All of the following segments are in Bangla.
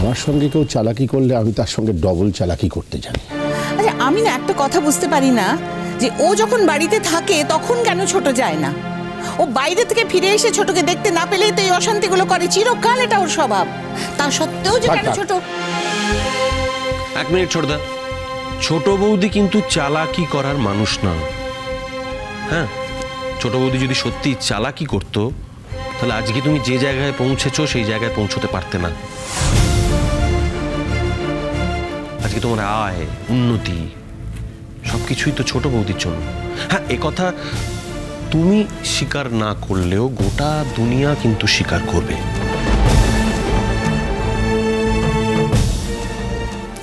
আমার সঙ্গে কেউ চালাকি করলে আমি তার সঙ্গে ডবল চালাকি করতে জানি। আচ্ছা আমি না একটা কথা বুঝতে পারি না যে ও যখন বাড়িতে থাকে তখন কেন ছোট যায় না? ও বাইরে থেকে ফিরে এসে ছোটকে দেখতে না পেলেই তো এই অশান্তিগুলো করে, চিরকাল এটা ওর স্বভাব। তা সত্ত্বেও যে কেন ছোট। এক মিনিট ছোটদা, ছোট বৌদি কিন্তু চালাকি করার মানুষ না। হ্যাঁ, ছোট বৌদি যদি সত্যি চালাকি করতো তাহলে আজকে তুমি যে জায়গায় পৌঁছেছো সেই জায়গায় পৌঁছতে পারতে না। আজকে তোমার আয়, উন্নতি সবকিছুই তো ছোট বৌদির জন্য। হ্যাঁ, একথা তুমি স্বীকার না করলেও গোটা দুনিয়া কিন্তু স্বীকার করবে।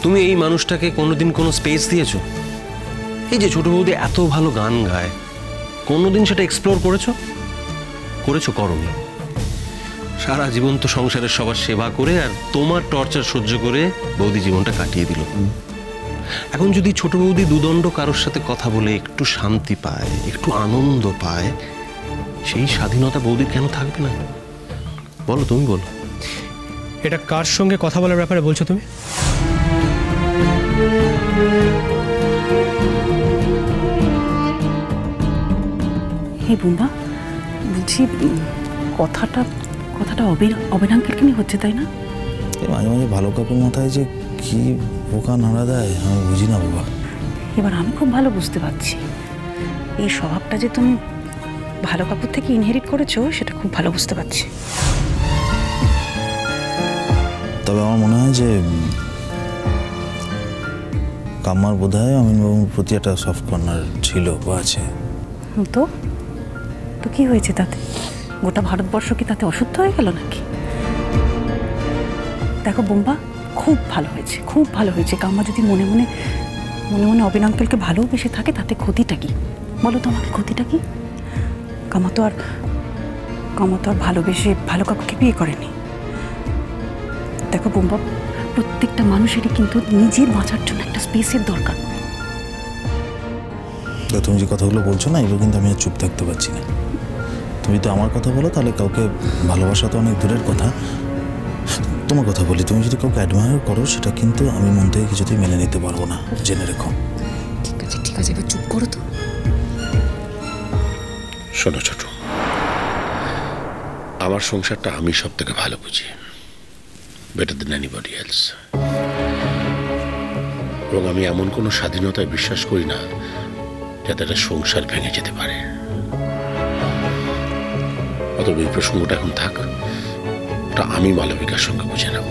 তুমি এই মানুষটাকে কোনোদিন কোনো স্পেস দিয়েছো? এই যে ছোট বৌদি এত ভালো গান গায়, কোনোদিন সেটা এক্সপ্লোর করেছো? করনি। সারা জীবন তো সংসারের সবার সেবা করে আর তোমার টর্চার সহ্য করে বৌদি জীবনটা কাটিয়ে দিল। এখন যদি ছোট বৌদি দুদণ্ড কারোর সাথে কথা বলে একটু শান্তি পায়, একটু আনন্দ পায়, সেই স্বাধীনতা বৌদির কেন থাকবে না? বলো, তুমি বলো। এটা কার সঙ্গে কথা বলার ব্যাপারে বলছো তুমি? হে বুম্বা, বলছি কথাটা অবিন আঙ্কেলকে নিয়ে হচ্ছে, তাই না? মাঝে মাঝে ভালো কাকুর মাথায় যে কি পোকা নাড়া দেয় আমি বুঝি না বাবা। এবার আমি খুব ভালো বুঝতে পারছি এই স্বভাবটা যে তুমি ভালো কাকুর থেকে ইনহেরিট করেছো, সেটা খুব ভালো বুঝতে পারছি। তবে আমার মনে হয় যে কাম্মার বোধ হয় অমিনবাবুর প্রতি একটা সফট কর্নার ছিল বা আছে। তো তো কি হয়েছে তাতে? গোটা ভারতবর্ষ কি তাতে অশুদ্ধ হয়ে গেল নাকি? দেখো বোম্বা, খুব ভালো হয়েছে। কাম্মা যদি মনে মনে অবিন আঙ্কেলকে ভালোবেসে থাকে, তাতে ক্ষতিটা কি বলো তো আমাকে? ক্ষতিটা কি? কাম্মা তো আর ভালোবেসে ভালো কাকুকে বিয়ে করেনি। দেখো বোম্বা, প্রত্যেকটা মানুষেরই কিন্তু নিজের বাঁচার জন্য একটা স্পেসের দরকার। তুমি যে কথাগুলো বলছো না, এগুলো কিন্তু আমি আর চুপ থাকতে পারছি না। তুমি তো আমার কথা বলো, তাহলে কাউকে ভালোবাসা তো অনেক দূরের কথা। তোমার কথা বলি, তুমি যদি কাউকে অ্যাডমায়ার করো, সেটা কিন্তু আমি মন থেকে কিছুতেই মেনে নিতে পারবো না, জেনে রেখো। ঠিক আছে, এবার চুপ করো তো। শোনো ছোট, আমার সংসারটা আমি সব থেকে ভালো বুঝি, বেটার দেন এনিবডি এলস। এবং আমি এমন কোনো স্বাধীনতায় বিশ্বাস করি না যাতে একটা সংসার ভেঙে যেতে পারে। অতএব এই প্রসঙ্গটা এখন থাক, ওটা আমি মালবিকার সঙ্গে বুঝে নেব।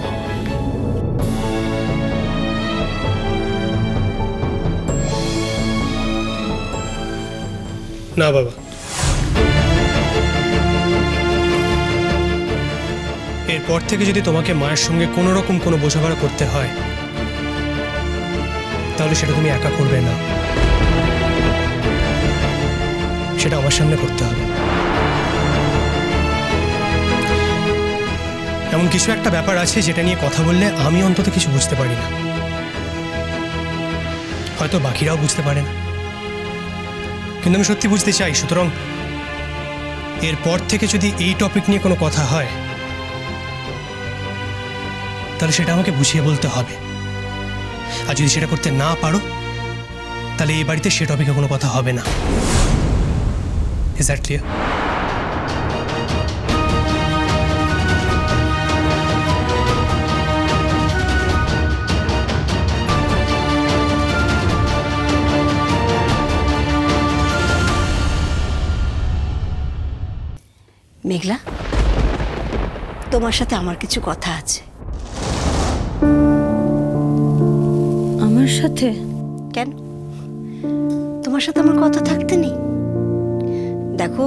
না বাবা, এরপর থেকে যদি তোমাকে মায়ের সঙ্গে কোনো রকম কোনো বোঝাপড়া করতে হয়, তাহলে সেটা তুমি একা করবে না, সেটা আমার সামনে করতে হবে। এমন কিছু একটা ব্যাপার আছে যেটা নিয়ে কথা বললে আমি অন্তত কিছু বুঝতে পারি না, হয়তো বাকিরাও বুঝতে পারে না, কিন্তু আমি সত্যি বুঝতে চাই। সুতরাং এরপর থেকে যদি এই টপিক নিয়ে কোনো কথা হয়, তাহলে সেটা আমাকে বুঝিয়ে বলতে হবে। আর যদি সেটা করতে না পারো, তাহলে এই বাড়িতে সে টপিকে কোনো কথা হবে না। Is that clear? মেঘলা, তোমার সাথে আমার কিছু কথা আছে। আমার সাথে? কেন, তোমার সাথে আমার কথা থাকতে নেই? দেখো,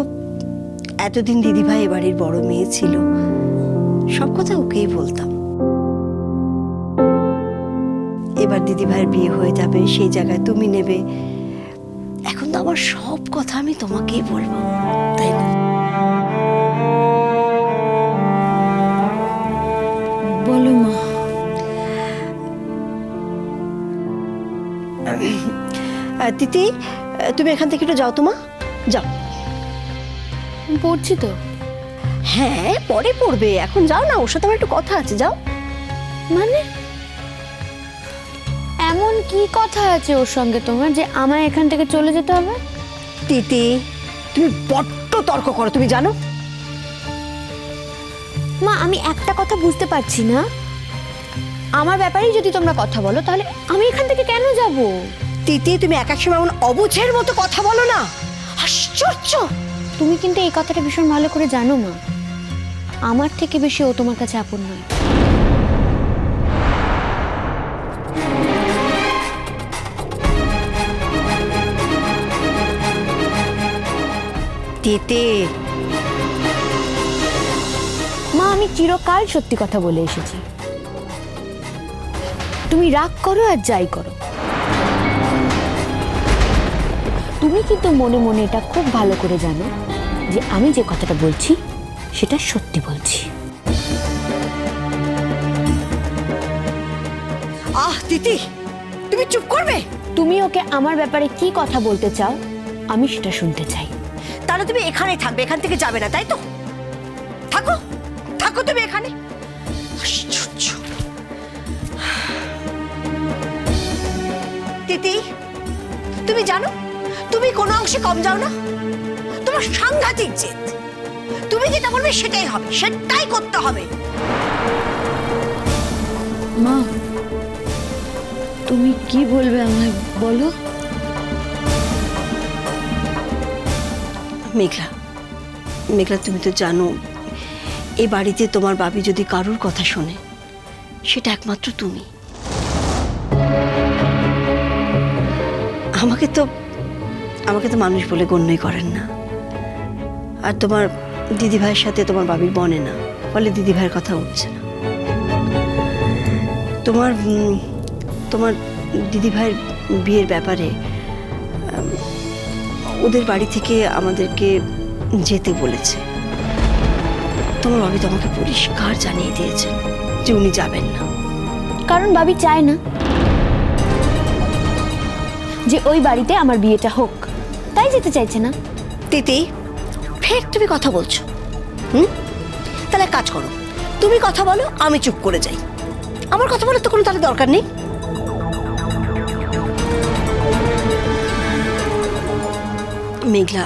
এতদিন দিদিভাই এ বাড়ির বড় মেয়ে ছিল, সব কথা ওকেই বলতাম। এবার দিদিভাইয়ের বিয়ে হয়ে যাবে, সেই জায়গায় তুমি নেবে। এখন তো আমার সব কথা আমি তোমাকেই বলবো, তাই না? বলো মা। তিতি, তুমি এখান থেকে একটু যাও তো মা, যাও। পড়ছি তো। হ্যাঁ, পরে পড়বে, এখন যাও না, ওর সাথে আমার একটু কথা আছে, যাও। মানে এমন কি কথা আছে ওর সঙ্গে তোমার যে আমায় এখান থেকে চলে যেতে হবে? তিতি, তুমি বড্ড তর্ক করো, তুমি জানো? মা, আমি একটা কথা বুঝতে পারছি না, আমার ব্যাপারেই যদি তোমরা কথা বলো তাহলে আমি এখান থেকে কেন যাব? তিতি, তুমি এক এক সময় এমন অবুঝের মতো কথা বলো না, আশ্চর্য। তুমি কিন্তু এই কথাটা ভীষণ ভালো করে জানো মা, আমার থেকে বেশি ও তোমার কাছে আপন নয়। তিতি, মা, আমি চিরকাল সত্যি কথা বলে এসেছি, তুমি রাগ করো আর যাই করো, তুমি কিন্তু মনে মনে এটা খুব ভালো করে জানো যে আমি যে কথাটা বলছি সেটা সত্যি বলছি। আহ তিতি, তুমি চুপ করবে? তুমি ওকে আমার ব্যাপারে কি কথা বলতে চাও আমি সেটা শুনতে চাই। তাহলে তুমি এখানেই থাকবে, এখান থেকে যাবে না, তাই তো? থাকো, থাকো তুমি এখানে। আশ্চর্য। তিতি, তুমি জানো তুমি কোনো অংশে কম যাও না, তোমার সাংঘাতিক জেদ, তুমি যেটা বলবে সেটাই হবে, সেটাই করতে হবে। মা, তুমি কি বলবে আমায় বলো। মেঘলা, মেঘলা, তুমি তো জানো এ বাড়িতে তোমার বাবি যদি কারুর কথা শোনে সেটা একমাত্র তুমি। আমাকে তো মানুষ বলে গণ্যই করেন না, আর তোমার দিদিভাইয়ের সাথে তোমার বাবির বনে না, ফলে দিদিভাইয়ের কথা উঠছে না। তোমার দিদিভাইয়ের বিয়ের ব্যাপারে ওদের বাড়ি থেকে আমাদেরকে যেতে বলেছে। তোমার বাবি তোমাকে পরিষ্কার জানিয়ে দিয়েছেন যে উনি যাবেন না, কারণ বাবি চায় না যে ওই বাড়িতে আমার বিয়েটা হোক, তাই যেতে চাইছে না। তিতি, ফের তুমি কথা বলছো। তাহলে কাজ করো, তুমি কথা বলো, আমি চুপ করে যাই। আমার কথা বলার তো কোনো তাহলে দরকার নেই। মেঘলা,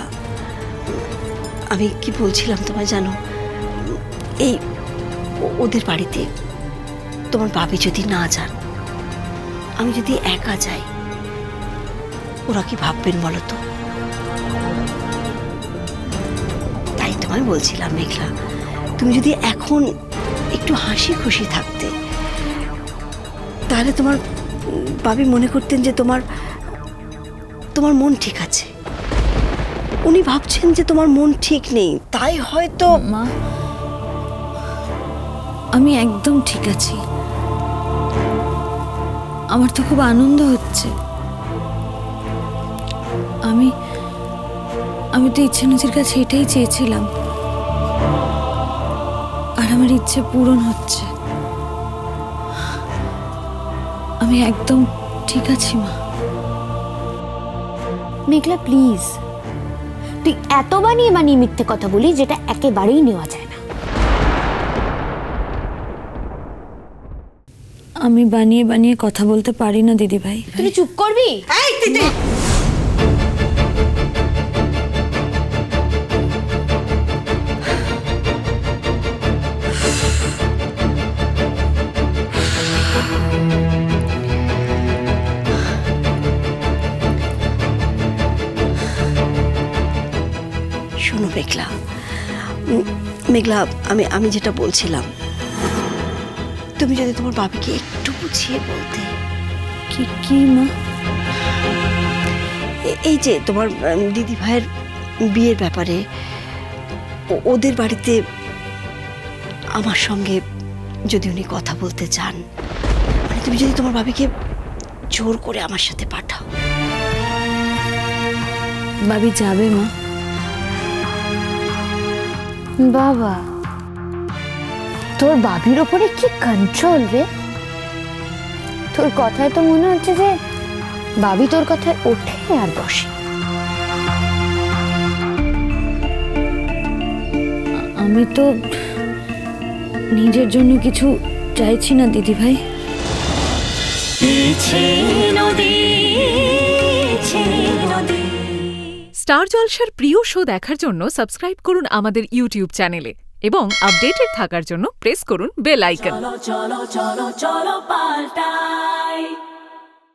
আমি কি বলছিলাম তোমায় জানো, এই ওদের বাড়িতে তোমার বাবি যদি না যান, আমি যদি একা যাই, ওরা কি ভাববেন বলো তো? তাই তোমায় বলছিলাম মেঘলা, তুমি যদি এখন একটু হাসি খুশি থাকতে, তাহলে তোমার বাবি মনে করতেন যে তোমার মন ঠিক আছে। উনি ভাবছেন যে তোমার মন ঠিক নেই, তাই হয়তো। মা, আমি একদম ঠিক আছি, আমার তো খুব আনন্দ হচ্ছে। আমি তো ইচ্ছানুজির কাছে এটাই চেয়েছিলাম, আর আমার ইচ্ছে পূরণ হচ্ছে। আমি একদম ঠিক আছি মা। মেঘলা, প্লিজ, তুই এত বানিয়ে বানিয়ে মিথ্যে কথা বলি যেটা একেবারেই নেওয়া যায় না। আমি বানিয়ে বানিয়ে কথা বলতে পারি না দিদি ভাই। তুই চুপ করবি? এই তিতি, শোনো মেঘলা, মেঘলা, আমি যেটা বলছিলাম, তুমি যদি তোমার বাবিকে একটু বুঝিয়ে বলতে। কি মা? এই যে তোমার দিদি ভাইয়ের বিয়ের ব্যাপারে ওদের বাড়িতে আমার সঙ্গে যদি উনি কথা বলতে চান, মানে তুমি যদি তোমার বাবিকে জোর করে আমার সাথে পাঠাও। বাবি যাবে মা? বাবা, তোর বাবির ওপরে কি কন্ট্রোল রে! তোর কথায় তো মনে হচ্ছে যে বাবি তোর কথায় ওঠে আর বসে। আমি তো নিজের জন্য কিছু চাইছি না দিদি ভাই। স্টার জলসার প্রিয় শো দেখার জন্য সাবস্ক্রাইব করুন আমাদের ইউটিউব চ্যানেলে এবং আপডেটেড থাকার জন্য প্রেস করুন বেল আইকন। চলো চলো চলো চলো পাল্টাই।